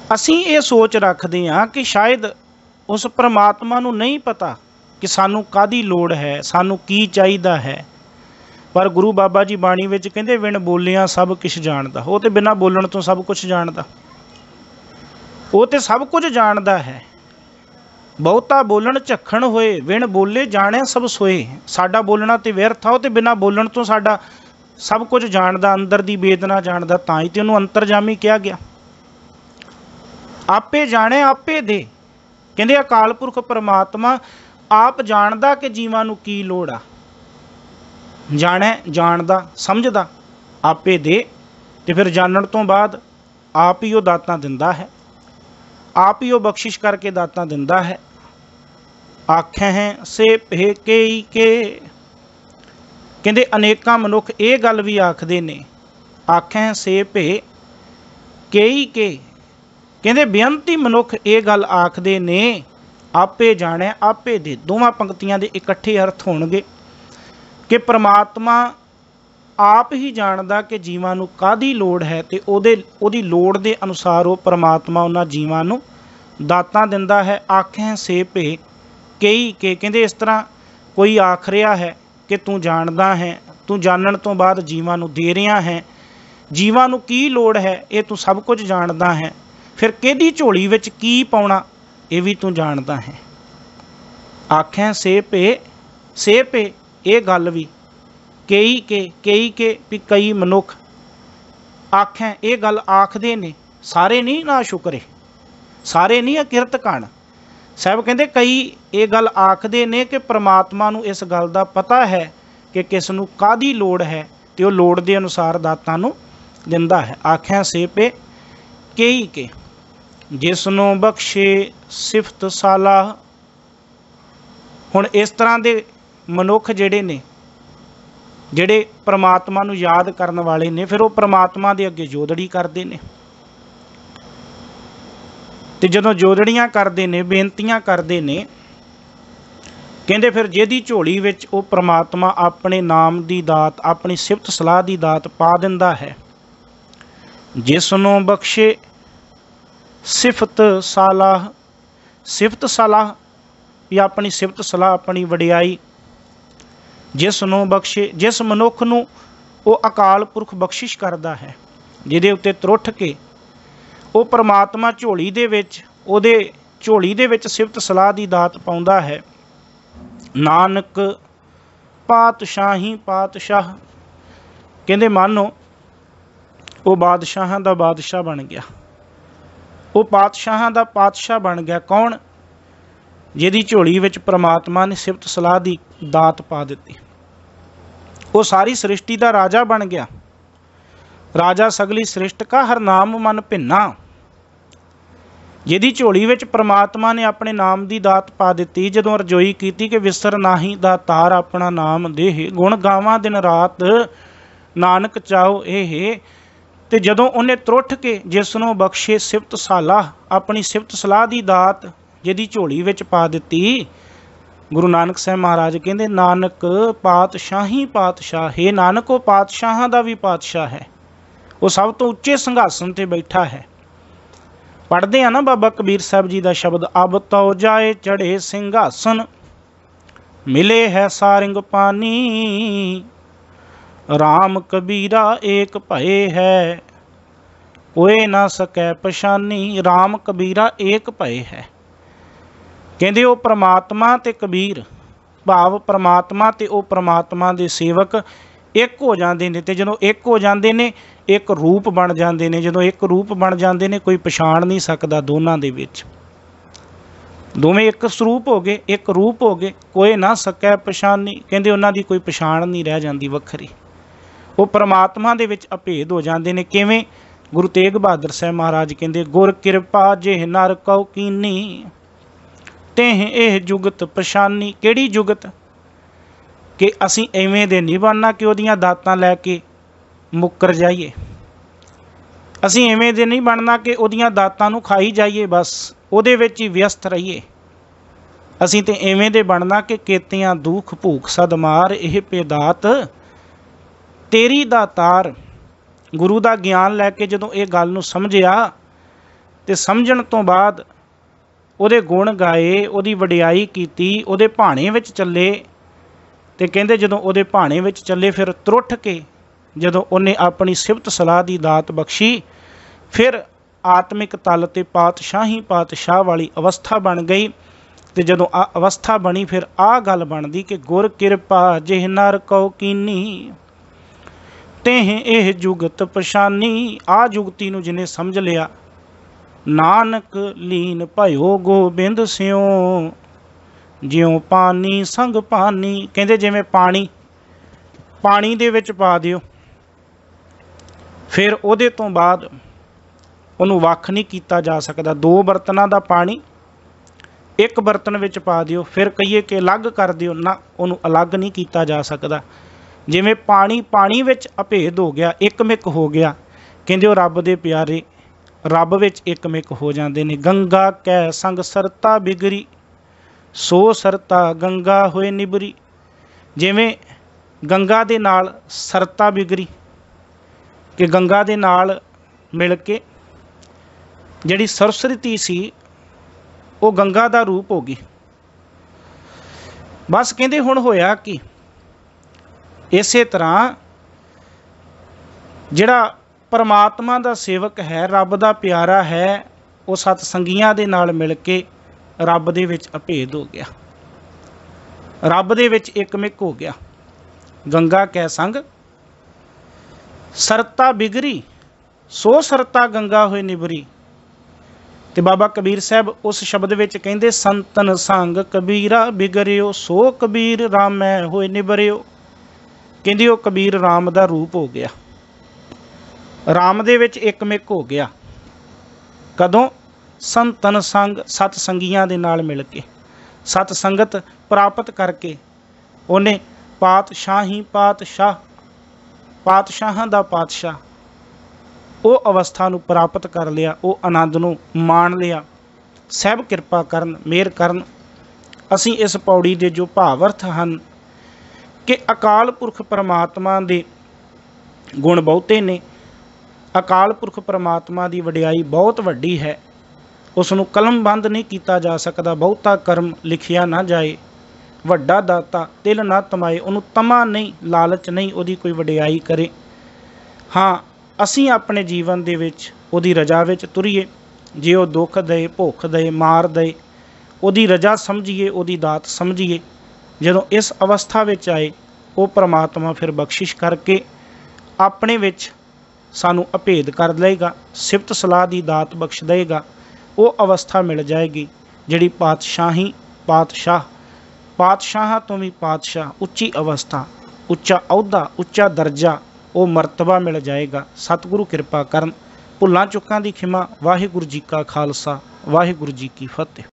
ਅਸੀਂ ਇਹ ਸੋਚ ਰੱਖਦੇ ਹਾਂ कि शायद उस परमात्मा नूं नहीं पता कि सानू कादी लोड़ है, सानू की चाहिदा है। पर गुरु बाबा जी बाणी विच कहंदे बिन बोलिया सब किश जानदा। वो तो बिना बोलण तो सब कुछ जानदा, वो तो सब कुछ जानदा है। बहुता बोलण झखण होए, बिन बोले जाने सब सोए। साडा बोलना तो व्यर्थ आ, वो तो बिना बोलण तो साडा सब कुछ जानदा, अंदर दी वेदना जानदा, तां ही ते उहनूं अंतरजामी कहा गया। आपे जाने आपे दे, कहंदे अकाल पुरख परमात्मा आप जानदा कि जीवां नूं की लोड़ आ। जाने जानदा समझदा आपे दे, ते फिर जानण तो बाद आप ही वो दातां दिंदा है, आप ही वो बख्शिश करके दातां दिंदा है। आखे हैं से भे केई के, कहंदे अनेकां मनुख ये गल भी आखदे ने, आखे हैं से भे केई के, कहंदे बेअंती मनुख ये गल आखदे ने आपे जाने आपे दे। दोवां पंक्तियां दे इकट्ठे अर्थ होणगे कि परमात्मा आप ही जानदा कि जीवां नूं कादी लोड़ है, ते ओदी लोड़ दे अनुसार वो परमात्मा उन्हां जीवां नूं दातां दिंदा है। आखें से भे कई के, कहंदे इस तरह कोई आख रहा है कि तू जानदा है, तू जानण तो बाद जीवां नूं दे रहा है, जीवां नूं की लोड़ है ये तू सब कुछ जानदा है, फिर किहदी झोली विच की पाउणा ये भी तू जानदा है। आखें से पे ये गल भी कई के भी कई मनुख आखें ये गल आखदे ने, सारे नहीं ना शुक्रे, सारे नहीं अकिरत कण साहब कहंदे कई ये गल आखदे ने कि परमात्मा नूं इस गल दा पता है कि किस नूं कादी लोड़ है, ते वो लोड़ दे अनुसार दातां नूं दिंदा है। आखें से पे कई के जिसनों बख्शे सिफत सालाह। हुण इस तरह दे मनुख जिहड़े ने, जिहड़े परमात्मा नूं याद करन वाले ने, फिर वो परमात्मा दे अगे जोदड़ी करदे ने, ते जदों जोदड़ियां करदे ने, बेनतियां करदे ने, कहंदे फिर जिहदी झोली विच वो परमात्मा अपने नाम दी दात, अपनी सिफत सलाह दी दात पा दिंदा है। जिसनों बख्शे सिफत सालाह, सिफत सलाह या अपनी सिफत सलाह, अपनी वडियाई। जिसनों बख्शे, जिस मनुख नूं वो अकाल पुरख बख्शिश करदा है, जिहदे उत्ते त्रुठ के वो परमात्मा झोली दे विच, ओहदे झोली दे विच सिफत सलाह दी दात पाउंदा है। नानक पातशाही पातशाह, कहंदे मानो वो बादशाहां दा बादशाह बन गया, वो पातशाहां दा पातशाह बन गया। कौन? जिहदी झोली विच परमात्मा ने सिफत सलाह दी दात पा दित्ती। वो सारी सृष्टि दा राजा बन गया। राजा सगली सृष्ट का हर नाम मन भिन्ना। जिहदी झोली विच परमात्मा ने अपने नाम दी दात पा दित्ती, जदों अरजोई कीती कि विसर नाही दातार अपना नाम देह, गुण गावां दिन रात नानक चाहो एह। ते जदों उन्हें त्रुठ के जिसनों बख्शे सिफत सालाह, अपनी सिफत सलाह दी दात जिहदी झोली विच पा दित्ती, गुरु नानक साहब महाराज कहंदे नानक पातशाही पातशाह, हे नानक वो पातशाहां दा भी पातशाह है, वो सब तो उच्चे संघासन ते बैठा है। पढ़ते हैं ना बाबा कबीर साहब जी का शब्द, अब तो जाए चढ़े सिंघासन, मिले है सारंग पानी, राम कबीरा एक भये है, कोई ना सकै पछानी। राम कबीरा एक भये है, कहते वो परमात्मा ते कबीर, भाव परमात्मा ते वो परमात्मा दे सेवक एक हो जाते हैं। तो जो एक हो जाते हैं एक रूप बन जाते हैं, जो एक रूप बन जाते हैं कोई पछाण नहीं सकता दोनों दे विच। दोवें एक स्वरूप हो गए, एक रूप हो गए, कोई ना सकै पछानी, कहते उन्हों की कोई पछाण नहीं रह जाती वखरी। वो परमात्मा दे विच अभेद हो जाते हैं। किवें? गुरु तेग बहादुर साहब महाराज कहते गुर किरपा जेह नर कौ कीनी, तेह एह जुगत पछानी। केड़ी जुगत? कि असी इवें दे नहीं बनना कि उहदियां दातां लैके मुकर जाइए, असी इवें दे नहीं बनना कि उहदियां दातां नूं खाई जाइए, बस उहदे विच ही व्यस्त रहिए। असी तो इवें दे बनना कि केतियां दुख भूख सदमार एह पेदात तेरी दातार। गुरु का ज्ञान लैके जदों ये गल नूं समझिया ਤੇ ਸਮਝਣ ਤੋਂ ਬਾਅਦ ਉਹਦੇ ਗੁਣ ਗਾਏ, ਉਹਦੀ ਵਡਿਆਈ ਕੀਤੀ, ਉਹਦੇ ਭਾਣੇ ਵਿੱਚ ਚੱਲੇ। ਤੇ ਕਹਿੰਦੇ ਜਦੋਂ ਉਹਦੇ ਭਾਣੇ ਵਿੱਚ ਚੱਲੇ ਫਿਰ ਤਰੁੱਠ ਕੇ ਜਦੋਂ ਉਹਨੇ ਆਪਣੀ ਸਿਫਤ ਸਲਾਹ ਦੀ ਦਾਤ ਬਖਸ਼ੀ, ਫਿਰ ਆਤਮਿਕ ਤਲ ਤੇ ਪਾਤਸ਼ਾਹ ਵਾਲੀ ਅਵਸਥਾ ਬਣ ਗਈ। ਤੇ ਜਦੋਂ ਆ ਅਵਸਥਾ ਬਣੀ ਫਿਰ ਆਹ ਗੱਲ ਬਣਦੀ ਕਿ ਗੁਰ ਕਿਰਪਾ ਜਿਹ ਨਰ ਕਉ ਕੀਨੀ, ਤੇਹ ਇਹ ਜੁਗਤ ਪਛਾਨੀ। ਆ ਜੁਗਤੀ ਨੂੰ ਜਿਹਨੇ ਸਮਝ ਲਿਆ, ਨਾਨਕ ਲੀਨ ਭਇਓ ਗੋਬਿੰਦ ਸਿਉ, ਜਿਉ ਪਾਣੀ ਸੰਗ ਪਾਣੀ। ਕਹਿੰਦੇ ਜਿਵੇਂ ਪਾਣੀ ਦੇ ਵਿੱਚ ਪਾ ਦਿਓ, ਫਿਰ ਉਹਦੇ ਤੋਂ ਬਾਅਦ ਉਹਨੂੰ ਵੱਖ ਨਹੀਂ ਕੀਤਾ ਜਾ ਸਕਦਾ। 2 ਬਰਤਨਾਂ ਦਾ ਪਾਣੀ ਇੱਕ ਬਰਤਨ ਵਿੱਚ ਪਾ ਦਿਓ, ਫਿਰ ਕਹੀਏ ਕਿ ਅਲੱਗ ਕਰ ਦਿਓ, ਨਾ, ਉਹਨੂੰ ਅਲੱਗ ਨਹੀਂ ਕੀਤਾ ਜਾ ਸਕਦਾ। ਜਿਵੇਂ ਪਾਣੀ ਵਿੱਚ ਅਭੇਦ ਹੋ ਗਿਆ, ਇੱਕਮਿਕ ਹੋ ਗਿਆ। ਕਹਿੰਦੇ ਉਹ ਰੱਬ ਦੇ ਪਿਆਰੇ ਰੱਬ ਵਿੱਚ ਇੱਕਮਿਕ ਹੋ ਜਾਂਦੇ ਨੇ। ਗੰਗਾ ਕੈ ਸੰਗ ਸਰਤਾ ਬਿਗਰੀ, ਸੋ ਸਰਤਾ ਗੰਗਾ ਹੋਏ ਨਿਬਰੀ। ਜਿਵੇਂ ਗੰਗਾ ਦੇ ਨਾਲ ਸਰਤਾ ਬਿਗਰੀ, ਕਿ ਗੰਗਾ ਦੇ ਨਾਲ ਮਿਲ ਕੇ ਜਿਹੜੀ ਸਰਸਵਤੀ ਸੀ ਉਹ ਗੰਗਾ ਦਾ ਰੂਪ ਹੋ ਗਈ। ਬਸ ਕਹਿੰਦੇ ਹੁਣ ਹੋਇਆ ਕਿ ਇਸੇ ਤਰ੍ਹਾਂ ਜਿਹੜਾ ਪਰਮਾਤਮਾ ਦਾ ਸੇਵਕ ਹੈ, ਰੱਬ ਦਾ ਪਿਆਰਾ ਹੈ, ਉਹ ਸਤ ਸੰਗੀਆਂ ਦੇ ਨਾਲ ਮਿਲ ਕੇ ਰੱਬ ਦੇ ਵਿੱਚ ਅਭੇਦ ਹੋ ਗਿਆ, ਰੱਬ ਦੇ ਵਿੱਚ ਇੱਕਮਿਕ ਹੋ ਗਿਆ। ਗੰਗਾ ਕੈ ਸੰਗ ਸਰਤਾ ਬਿਗਰੀ, ਸੋ ਸਰਤਾ ਗੰਗਾ ਹੋਏ ਨਿਬਰੀ। ਤੇ ਬਾਬਾ ਕਬੀਰ ਸਾਹਿਬ ਉਸ ਸ਼ਬਦ ਵਿੱਚ ਕਹਿੰਦੇ, ਸੰਤਨ ਸੰਗ ਕਬੀਰਾ ਬਿਗਰਿਓ, ਸੋ ਕਬੀਰ ਰਾਮੈ ਹੋਏ ਨਿਬਰਿਓ। ਕਹਿੰਦੇ ਉਹ ਕਬੀਰ ਰਾਮ ਦਾ ਰੂਪ ਹੋ ਗਿਆ, ਰਾਮ ਦੇ ਵਿੱਚ ਇੱਕਮਿਕ ਹੋ ਗਿਆ। ਕਦੋਂ? ਸੰਤਨ ਸੰਗ, ਸਤ ਸੰਗੀਆਂ ਦੇ ਨਾਲ ਮਿਲ ਕੇ, ਸਤ ਸੰਗਤ ਪ੍ਰਾਪਤ ਕਰਕੇ ਉਹਨੇ ਪਾਤਸ਼ਾਹਾਂ ਦਾ ਪਾਤਸ਼ਾਹ ਉਹ ਅਵਸਥਾ ਨੂੰ ਪ੍ਰਾਪਤ ਕਰ ਲਿਆ, ਉਹ ਆਨੰਦ ਨੂੰ ਮਾਣ ਲਿਆ। ਸਹਿਬ ਕਿਰਪਾ ਕਰਨ, ਮਿਹਰ ਕਰਨ। ਅਸੀਂ ਇਸ ਪੌੜੀ ਦੇ ਜੋ ਭਾਵ ਅਰਥ ਹਨ ਕਿ ਅਕਾਲ ਪੁਰਖ ਪਰਮਾਤਮਾ ਦੇ ਗੁਣ ਬਹੁਤੇ ਨੇ, ਅਕਾਲ ਪੁਰਖ ਪਰਮਾਤਮਾ ਦੀ ਵਡਿਆਈ ਬਹੁਤ ਵੱਡੀ ਹੈ, ਉਸ ਨੂੰ ਕਲਮਬੰਦ ਨਹੀਂ ਕੀਤਾ ਜਾ ਸਕਦਾ। ਬਹੁਤਾ ਕਰਮ ਲਿਖਿਆ ਨਾ ਜਾਏ, ਵੱਡਾ ਦਾਤਾ ਦਿਲ ਨਾ ਤਮਾਏ। ਉਹਨੂੰ ਤਮਾ ਨਹੀਂ, ਲਾਲਚ ਨਹੀਂ ਉਹਦੀ ਕੋਈ ਵਡਿਆਈ ਕਰੇ। ਹਾਂ, ਅਸੀਂ ਆਪਣੇ ਜੀਵਨ ਦੇ ਵਿੱਚ ਉਹਦੀ ਰਜਾ ਵਿੱਚ ਤੁਰੀਏ। ਜੇ ਉਹ ਦੁੱਖ ਦੇ, ਭੁੱਖ ਦੇ, ਮਾਰ ਦੇ, ਉਹਦੀ ਰਜਾ ਸਮਝੀਏ, ਉਹਦੀ ਦਾਤ ਸਮਝੀਏ। ਜਦੋਂ ਇਸ ਅਵਸਥਾ ਵਿੱਚ ਆਏ, ਉਹ ਪਰਮਾਤਮਾ ਫਿਰ ਬਖਸ਼ਿਸ਼ ਕਰਕੇ ਆਪਣੇ ਵਿੱਚ ਸਾਨੂੰ ਅਭੇਦ ਕਰ ਲਏਗਾ, ਸਿਫਤ ਸਲਾਹ ਦੀ ਦਾਤ ਬਖਸ਼ ਦੇਗਾ। ਉਹ ਅਵਸਥਾ ਮਿਲ ਜਾਏਗੀ ਜਿਹੜੀ ਪਾਤਸ਼ਾਹਾਂ ਤੋਂ ਵੀ ਪਾਤਸ਼ਾਹ, ਉੱਚੀ ਅਵਸਥਾ, ਉੱਚਾ ਅਹੁਦਾ, ਉੱਚਾ ਦਰਜਾ, ਉਹ ਮਰਤਬਾ ਮਿਲ ਜਾਏਗਾ। ਸਤਿਗੁਰੂ ਕਿਰਪਾ ਕਰਨ। ਭੁੱਲਾਂ ਚੁੱਕਾਂ ਦੀ ਖਿਮਾ। ਵਾਹਿਗੁਰੂ ਜੀ ਕਾ ਖਾਲਸਾ, ਵਾਹਿਗੁਰੂ ਜੀ ਕੀ ਫਤਿਹ।